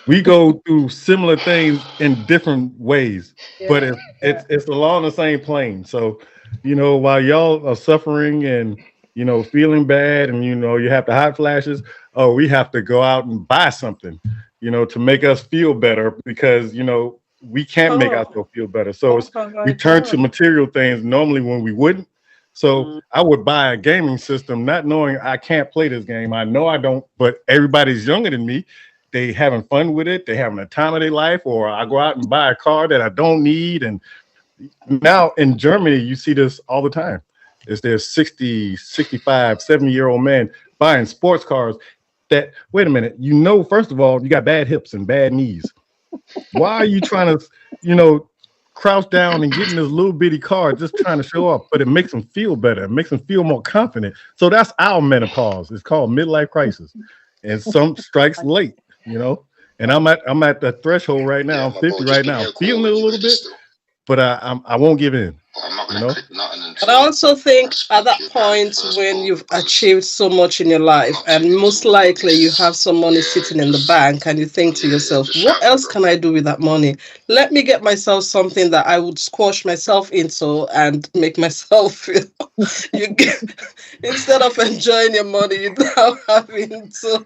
we go through similar things in different ways, but it's along the same plane. So, while y'all are suffering and, feeling bad and, you have the hot flashes, we have to go out and buy something, to make us feel better because, we can't make ourselves feel better. So we turn to material things normally when we wouldn't. So I would buy a gaming system, not knowing I can't play this game. I know I don't, but everybody's younger than me. They having fun with it. They having a time of their life. Or I go out and buy a car that I don't need. And now in Germany, you see this all the time. There's 60, 65, 70-year-old men buying sports cars that, wait a minute, first of all, you got bad hips and bad knees. Why are you trying to, crouch down and get in this little bitty car just trying to show up? But it makes them feel better. It makes them feel more confident. So that's our menopause. It's called midlife crisis. And some strikes late, And I'm at the threshold right now. I'm 50 right now. Feeling it a little bit, but I won't give in. But I also think at that point when you've achieved so much in your life and most likely you have some money sitting in the bank and you think to yourself, what else can I do with that money? Let me get myself something that I would squash myself into and make myself feel instead of enjoying your money, you're now having to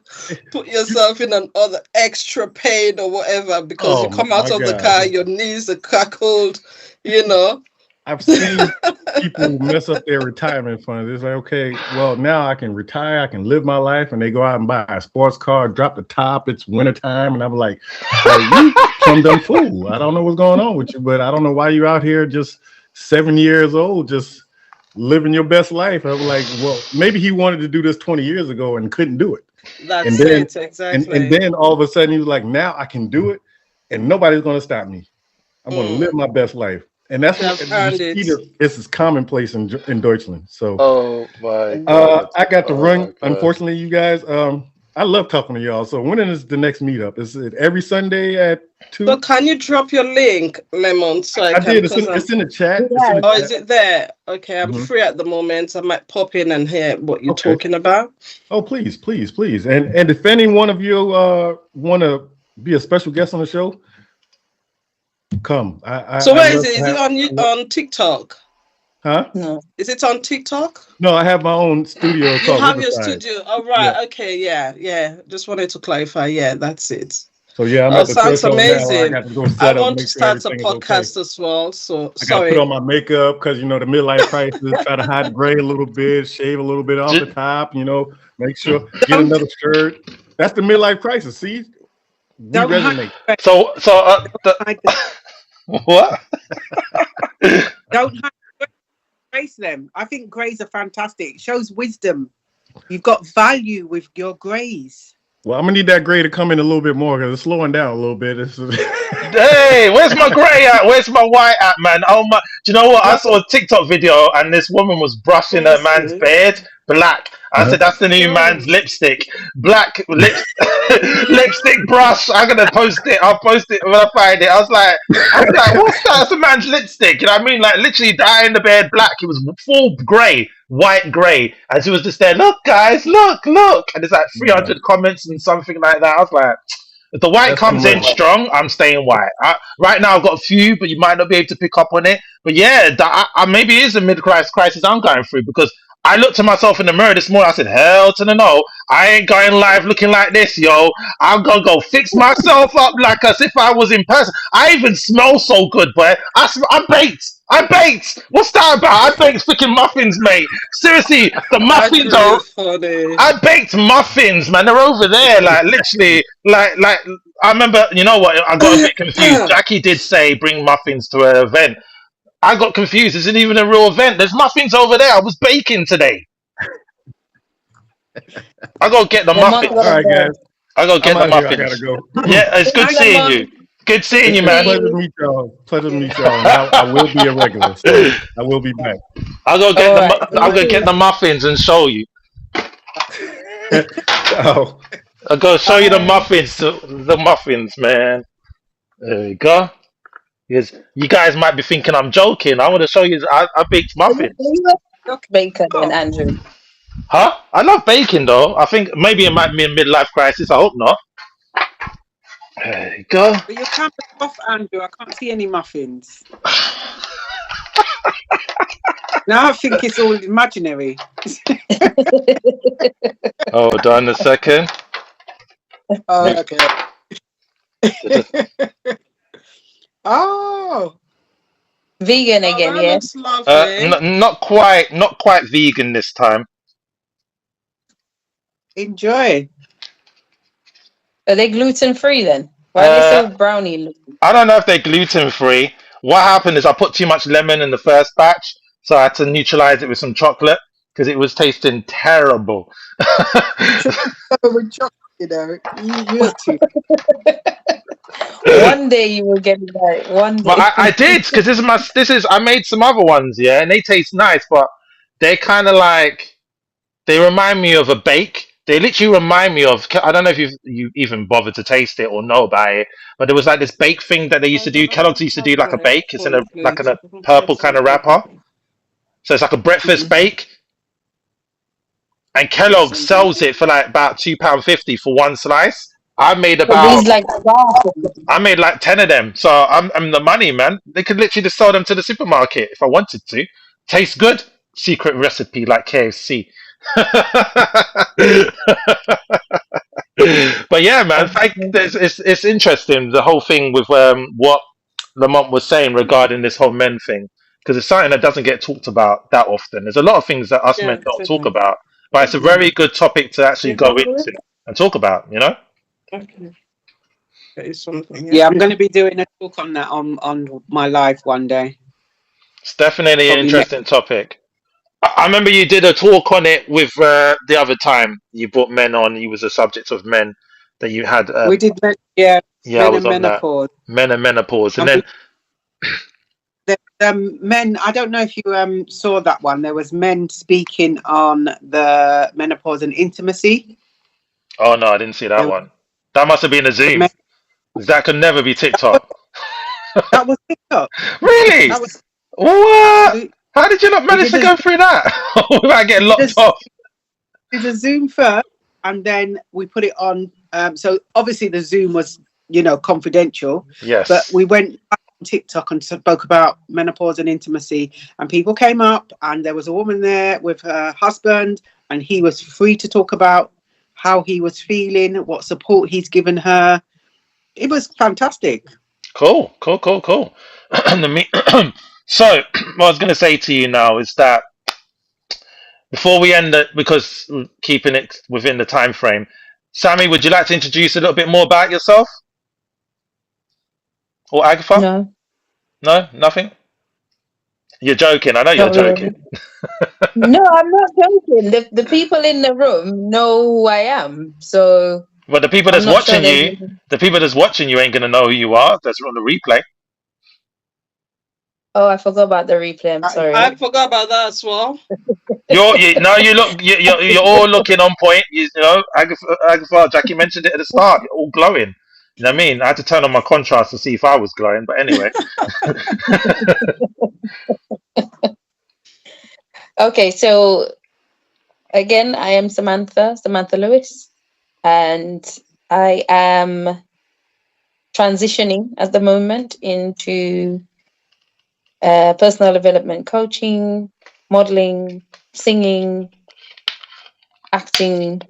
put yourself in another extra pain or whatever because you come out of the car, your knees are crackled, I've seen people mess up their retirement funds. It's like, okay, well, now I can retire. I can live my life. And they go out and buy a sports car, drop the top. It's wintertime. And I'm like, well, you some dumb fool. I don't know what's going on with you, but I don't know why you're out here just 7 years old, just living your best life. I was like, well, maybe he wanted to do this 20 years ago and couldn't do it. That's it, exactly. And then all of a sudden he was like, now I can do it and nobody's going to stop me. I'm going to live my best life. And that's what this is commonplace in Deutschland. So, I got to run. Unfortunately, you guys, I love talking to y'all. So, when is the next meetup? Is it every Sunday at 2? So, can you drop your link, Lemon? So I did. It's in the chat. Is it there? Okay, I'm free at the moment. I might pop in and hear what you're talking about. Oh, please. And if any one of you want to be a special guest on the show, come. So where is it? Is it on TikTok? Huh? No. Is it on TikTok? No, I have my own studio. You have your studio. Oh, right. Yeah. Okay. Yeah. Just wanted to clarify. Yeah, that's it. So yeah, I'm Oh, at the sounds threshold now where I amazing. got to go I set up, want to make sure start a everything is okay. podcast as well. So I got to put sorry. on my makeup because, you know, the midlife crisis, try to hide the gray a little bit, shave a little bit off the top, you know, make sure, get Don't another shirt. That's the midlife crisis. See, we don't hide resonate. So hide the, what? don't hide grace them. I think grays are fantastic. It shows wisdom. You've got value with your grays. Well, I'm gonna need that gray to come in a little bit more because it's slowing down a little bit. Hey, where's my grey at? Where's my white at, man? Oh my! Do you know what? I No, saw a TikTok video and this woman was brushing her man's Seriously? beard black. I said, "That's the new man's Oh. lipstick, black lipstick brush." I'm gonna post it. I'll post it when I find it. I was like, "What's that? It's a man's lipstick." You know what I mean? Like literally dyeing the beard black. It was full grey, white grey, and she was just there. Look, guys, look, look, and there's like Yeah, 300 comments and something like that. I was like. If the white that's too comes in much. strong, I'm staying white. Right now, I've got a few, but you might not be able to pick up on it. But yeah, maybe it is a crisis I'm going through because I looked at myself in the mirror this morning. I said, "Hell to the no! I ain't going live looking like this, yo. I'm gonna go fix myself up like as if I was in person. I even smell so good, boy. I baked. I baked. What's that about? I baked freaking muffins, mate. Seriously, the That's muffins really are. funny. I baked muffins, man. They're over there, like literally, like. I remember, you know what? I got a bit confused. Jackie did say bring muffins to an event. I got confused. Isn't even a real event. There's muffins over there. I was baking today. I gotta get the The month muffins. All right, guys, I gotta get I'm the out here. I gotta muffins. go. Yeah, it's good seeing you. Good seeing you, It's a man. pleasure to meet y'all. Pleasure to meet y'all. And I will be a regular, so I will be back. I'll go get All right. I'm gonna get the muffins and show you. Oh, I'll go show you the muffins. The muffins, man. There we go. Yes, you guys might be thinking I'm joking. I want to show you. I baked muffins. Baker then, oh, Andrew. Huh? I love baking though. I think maybe it might be a midlife crisis. I hope not. There you go. but your camera's off, Andrew. I can't see any muffins. Now I think it's all imaginary. Hold on a second. Oh, okay. Oh, Vegan again, That yeah. looks lovely. Not quite vegan this time. enjoy. Are they gluten free then? Why are they so brownie looking? I don't know if they're gluten free. What happened is I put too much lemon in the first batch, so I had to neutralize it with some chocolate because it was tasting terrible. With chocolate, you know, you're too. One day you will get it right. One day. But I did because I made some other ones, yeah, and they taste nice, but they kind of like they remind me of a bake. They literally remind me of. I don't know if you even bothered to taste it or know about it, but there was like this bake thing that they used to do. Kellogg's used to do like a bake. It's in a purple kind of wrapper, so it's like a breakfast bake. And Kellogg's sells it for like about £2.50 for one slice. I made These like I made like 10 of them. So I'm the money, man. They could literally just sell them to the supermarket if I wanted to. Tastes good. Secret recipe like KFC. But yeah, man, it's interesting the whole thing with what Lamont was saying regarding this whole men thing because it's something that doesn't get talked about that often. There's a lot of things that us Yeah, men don't talk definitely. about, but it's a very good topic to actually go into and talk about. You know? Okay. That is something. Yeah, I'm going to be doing a talk on that on my live one day. It's definitely an Probably interesting topic. I remember you did a talk on it with the other time you brought men on. You was a subject of men that you had. We did, men, Yeah, I men was and on that. menopause. Men and menopause, and And then men, I don't know if you saw that one. There was men speaking on the menopause and intimacy. oh no, I didn't see that There- one. That must have been a Zoom. men- That could never be TikTok. That was TikTok. Really? That was What? How did you not manage to did go through that without getting locked off? did a Zoom first, and then we put it on. So obviously the Zoom was, confidential, Yes. but we went back on TikTok and spoke about menopause and intimacy, and people came up, and there was a woman there with her husband, and he was free to talk about how he was feeling, what support he's given her. it was fantastic. Cool. So, what I was going to say to you now is that before we end it, because keeping it within the time frame, Sammy, would you like to introduce a little bit more about yourself? Or Agatha? No, No, nothing. You're joking. I know you're not really. joking. No, I'm not joking. The people in the room know who I am, so But the people I'm that's not sure watching there's. you, ain't gonna know who you are. That's on the replay. Oh, I forgot about the replay. I'm sorry. I forgot about that as well. You're all looking on point. You know, Agatha, Jackie mentioned it at the start. You're all glowing. You know what I mean? I had to turn on my contrast to see if I was glowing. But anyway, Okay, so again, I am Samantha Lewis, and I am transitioning at the moment into personal development coaching, modeling, singing, acting,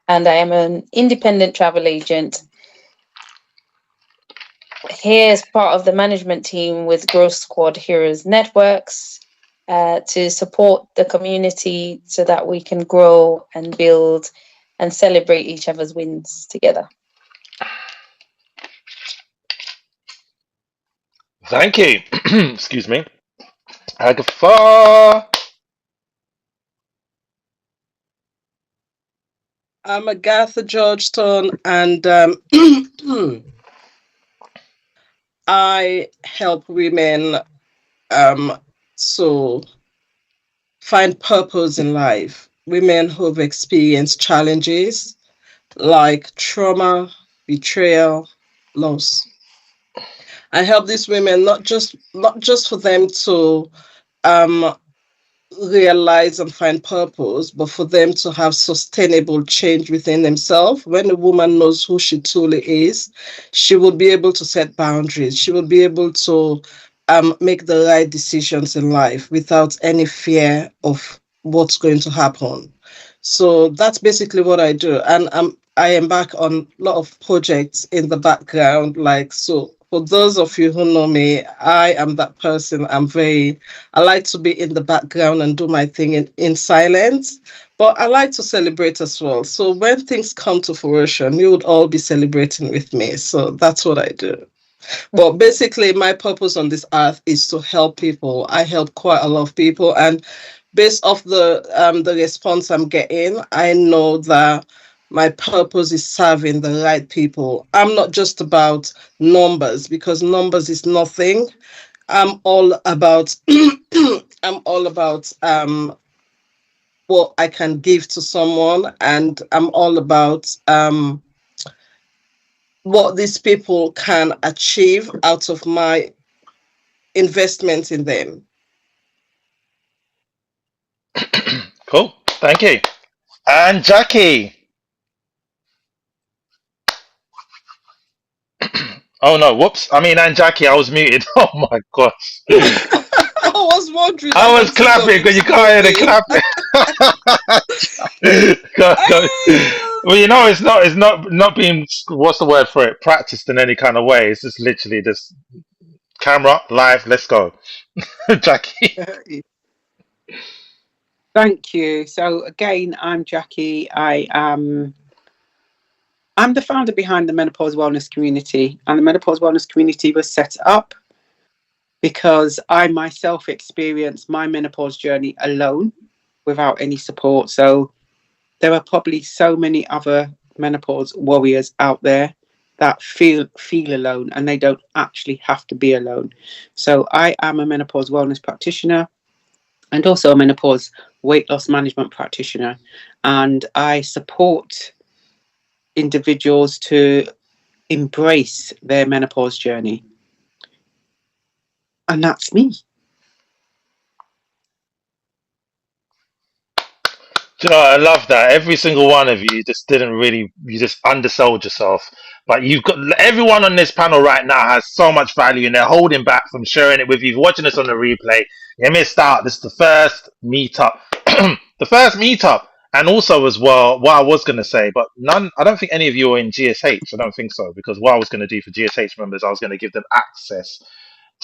and I am an independent travel agent. Here as part of the management team with Growth Squad Heroes Networks to support the community so that we can grow and build and celebrate each other's wins together. thank you. Excuse me, Agatha. I'm Agatha Georgetown, and I help women to find purpose in life. Women who've experienced challenges like trauma, betrayal, loss. I help these women not just for them to realize and find purpose, but for them to have sustainable change within themselves. When a woman knows who she truly is, she will be able to set boundaries. She will be able to make the right decisions in life without any fear of what's going to happen. So that's basically what I do. And I embark on a lot of projects in the background. Like, so for those of you who know me, I am that person. I like to be in the background and do my thing in silence, but I like to celebrate as well. So when things come to fruition, you would all be celebrating with me. So that's what I do. But basically, my purpose on this earth is to help people. I help quite a lot of people, and based off the response I'm getting, I know that my purpose is serving the right people. I'm not just about numbers, because numbers is nothing. I'm all about I'm all about what I can give to someone, and I'm all about what these people can achieve out of my investment in them. Cool. Thank you. And Jackie. Oh no, whoops. And Jackie, I was muted. Oh my gosh. I was wondering. I was clapping because you can't hear the clapping. Go. Well, it's not being, what's the word for it? Practiced in any kind of way. It's just literally just camera, live, let's go. Jackie. Thank you. So again, I'm Jackie. I'm the founder behind the Menopause Wellness Community, and the Menopause Wellness Community was set up because I myself experienced my menopause journey alone without any support. So there are probably so many other menopause warriors out there that feel alone, and they don't actually have to be alone. So I am a menopause wellness practitioner and also a menopause weight loss management practitioner, and I support individuals to embrace their menopause journey. And that's me. Do you know, I love that. Every single one of you you just undersold yourself. But you've got everyone on this panel right now has so much value and they're holding back from sharing it with you. Watching us on the replay, you missed out. This is the first meetup. The first meetup. And also as well, what I was going to say, but I don't think any of you are in GSH. I don't think so, because what I was going to do for GSH members, I was going to give them access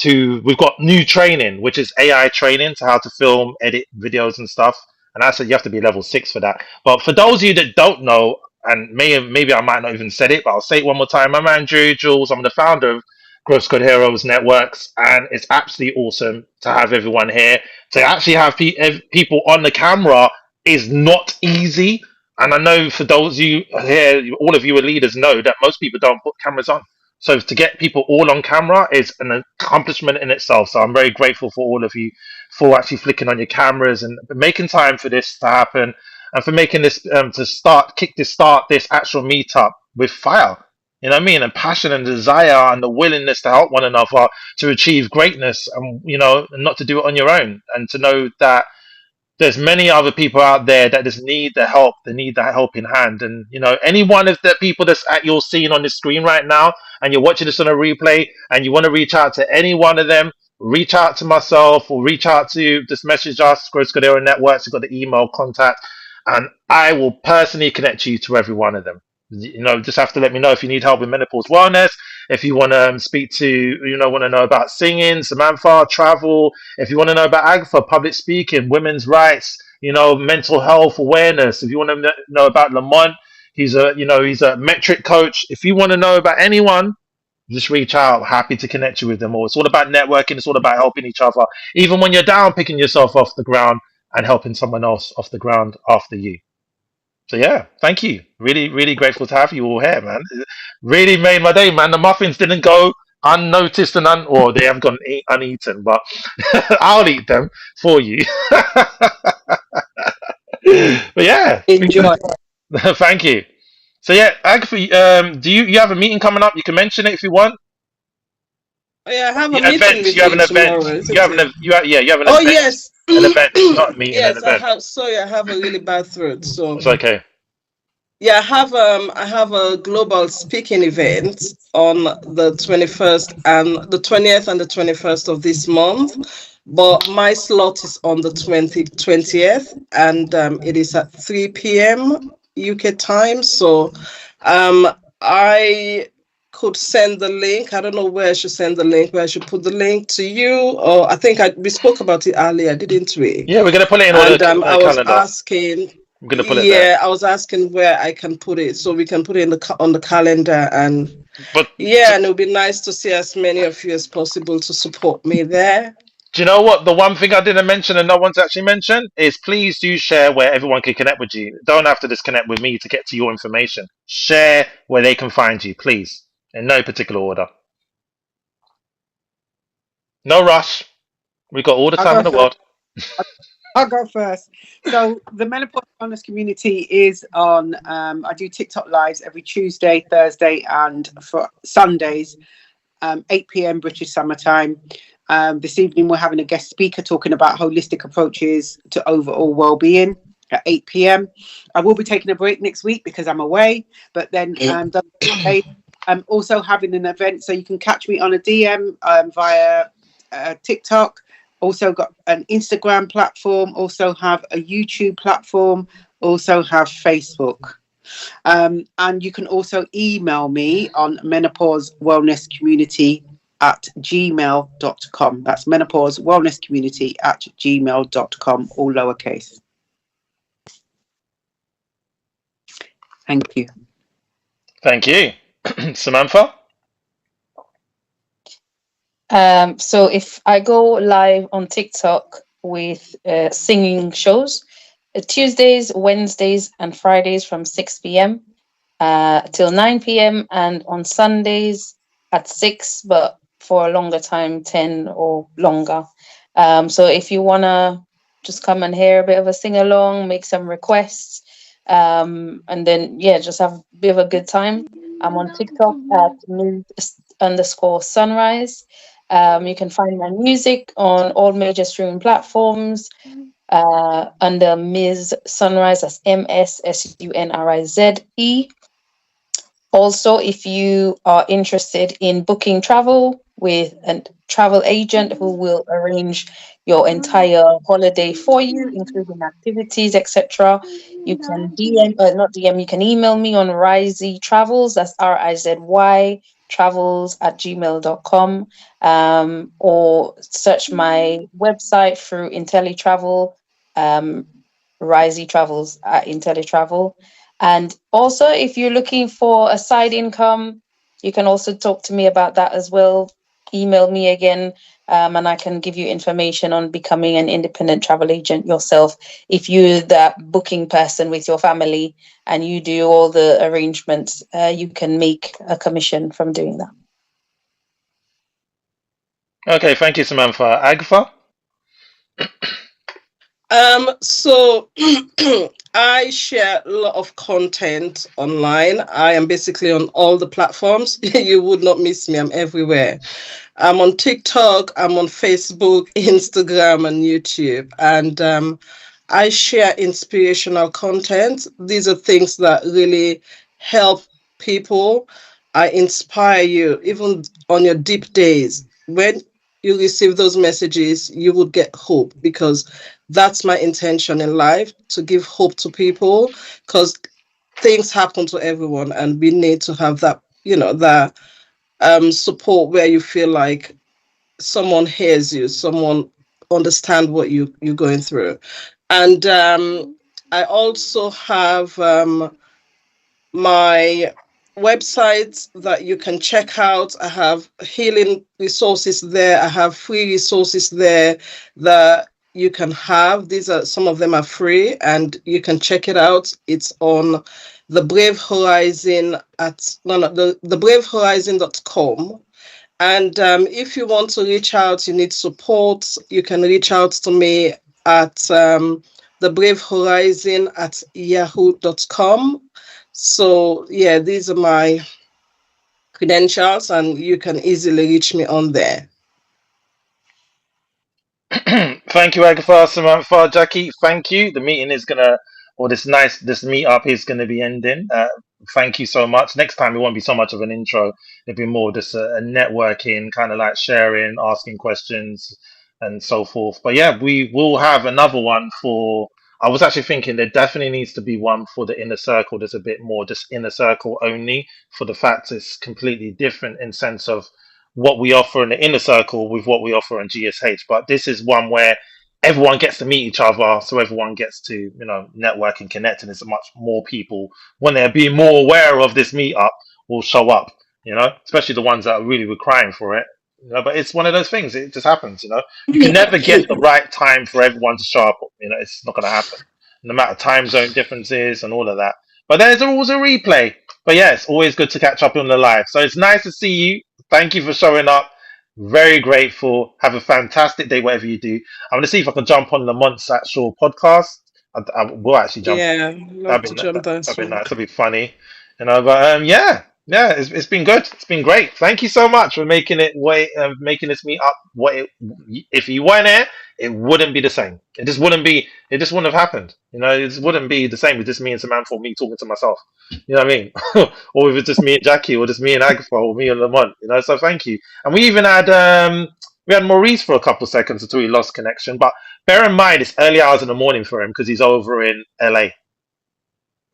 we've got new training, which is AI training to how to film, edit videos and stuff. And I said you have to be level 6 for that. But for those of you that don't know, and maybe I might not even said it, but I'll say it one more time. I'm Andrew Jules. I'm the founder of Growth Code Heroes Networks, and it's absolutely awesome to have everyone here. To actually have people on the camera is not easy. And I know for those of you here, all of you are leaders, know that most people don't put cameras on. So to get people all on camera is an accomplishment in itself. So I'm very grateful for all of you for actually flicking on your cameras and making time for this to happen, and for making this start this actual meetup with fire. You know what I mean? And passion and desire and the willingness to help one another to achieve greatness, and not to do it on your own, and to know that there's many other people out there that just need the help. They need that helping hand. And any one of the people that's at your scene on the screen right now, and you're watching this on a replay, and you want to reach out to any one of them, reach out to myself, or reach out to just message us, Growth Scudero Networks. You've got the email contact, and I will personally connect you to every one of them. Just have to let me know if you need help with menopause wellness, if you want to speak to, want to know about singing, Samantha, travel, if you want to know about Agatha, public speaking, women's rights, mental health awareness. If you want to know about Lamont, he's a metric coach. If you want to know about anyone, just reach out. Happy to connect you with them all. It's all about networking. It's all about helping each other. Even when you're down, picking yourself off the ground and helping someone else off the ground after you. So yeah, thank you. Really, really grateful to have you all here, man. It really made my day, man. The muffins didn't go unnoticed and or they have gone uneaten, but I'll eat them for you. But yeah, Enjoy. thank you. So yeah, Agatha, do you have a meeting coming up? You can mention it if you want. Oh, yeah, I have a Yeah, meeting event. with You have an you event. tomorrow, isn't You have it? an you have, yeah. You have an Oh event. yes. An event, not a meeting. An Yes, I event. have. Sorry, I have a really bad throat. So It's okay. yeah, I have a global speaking event on the 21st and the 20th and the 21st of this month. But my slot is on the 20th, and it is at 3 p.m. UK time. So I could send the link. I don't know where I should send the link, where I should put the link to you. Or I think we spoke about it earlier, didn't we? Yeah, we're gonna put it in And the I was calendar. asking, I'm gonna put it there. yeah, I was asking where I can put it, so we can put it in on the calendar, and But yeah, and it would be nice to see as many of you as possible to support me there. do you know what? The one thing I didn't mention and no one's actually mentioned is please do share where everyone can connect with you. Don't have to disconnect with me to get to your information. Share where they can find you, please, in no particular order. No rush. We've got all the time in the world. I'll go first. So the Menopause Wellness Community is on, I do TikTok lives every Tuesday, Thursday, and for Sundays, 8 p.m. British Summer Time. This evening, we're having a guest speaker talking about holistic approaches to overall well-being at 8 p.m. I will be taking a break next week because I'm away, but then I'm also having an event, so you can catch me on a DM via TikTok. Also got an Instagram platform, also have a YouTube platform, also have Facebook. And you can also email me on menopausewellnesscommunity@gmail.com. That's menopausewellnesscommunity@gmail.com, all lowercase. Thank you. Thank you. Samantha? So if I go live on TikTok with singing shows, Tuesdays, Wednesdays, and Fridays from 6 p.m. Till 9 p.m. and on Sundays at 6, but for a longer time, 10 or longer. So if you wanna just come and hear a bit of a sing along, make some requests, and then just have a bit of a good time. I'm on TikTok at @Ms_sunrise. You can find my music on all major streaming platforms under Ms. Sunrise, that's MSSUNRIZE. Also, if you are interested in booking travel, with a travel agent who will arrange your entire holiday for you, including activities, etc. You can not DM, you can email me on Risey Travels, that's RIZY travels@gmail.com, or search my website through IntelliTravel, Risey Travels at IntelliTravel. And also, if you're looking for a side income, you can also talk to me about that as well. Email me again, and I can give you information on becoming an independent travel agent yourself. If you're that booking person with your family and you do all the arrangements, you can make a commission from doing that. Okay, thank you, Samantha. Agatha? So I share a lot of content online. I am basically on all the platforms. You would not miss me. I'm everywhere. I'm on TikTok, I'm on Facebook, Instagram, and YouTube. And I share inspirational content. These are things that really help people. I inspire you, even on your deep days. When you receive those messages, you would get hope, because that's my intention in life, to give hope to people, because things happen to everyone and we need to have that, that support where you feel like someone hears you, someone understand what you're going through. And I also have my websites that you can check out. I have healing resources there. I have free resources there that you can have. Some of them are free and you can check it out. It's on the Brave Horizon the bravehorizon.com. And if you want to reach out, you need support, you can reach out to me at thebravehorizon@yahoo.com. So yeah, these are my credentials and you can easily reach me on there. Thank you, Agatha, Samantha, Jackie. Thank you. The meeting is gonna, or this meetup is gonna be ending. Thank you so much. Next time it won't be so much of an intro. It'll be more just a networking, kind of like sharing, asking questions, and so forth. But yeah, we will have another one for. I was actually thinking there definitely needs to be one for the inner circle. There's a bit more just inner circle only, for the fact it's completely different in sense of what we offer in the inner circle with what we offer in GSH. But this is one where everyone gets to meet each other, so everyone gets to, network and connect, and there's much more people when they're being more aware of this meetup will show up. Especially the ones that are really crying for it. But it's one of those things. It just happens. You can never get the right time for everyone to show up. It's not going to happen. No matter time zone differences and all of that. But there's always a replay. But yeah, it's always good to catch up on the live. So it's nice to see you. Thank you for showing up. Very grateful. Have a fantastic day, whatever you do. I'm going to see if I can jump on Lamont's actual podcast. I will actually jump. Yeah, love to jump there. That'd be nice. That'd be funny. But yeah, it's been good. It's been great. Thank you so much for making making this meet up. If you weren't there, it wouldn't be the same. It just wouldn't be. It just wouldn't have happened. It just wouldn't be the same with just me and Samantha, or me talking to myself. You know what I mean? Or if it's just me and Jackie, or just me and Agatha, or me and Lamont. So thank you. And we even had Maurice for a couple of seconds until he lost connection. But bear in mind, it's early hours in the morning for him because he's over in LA.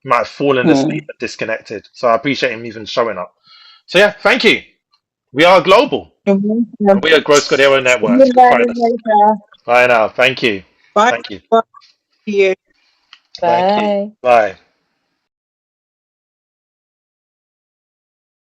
Might have fallen asleep and disconnected. So I appreciate him even showing up. So yeah, thank you. We are global. And we are Gross Cordero Network. Bye now. Thank you. Bye. Thank you. Bye. Bye. Bye.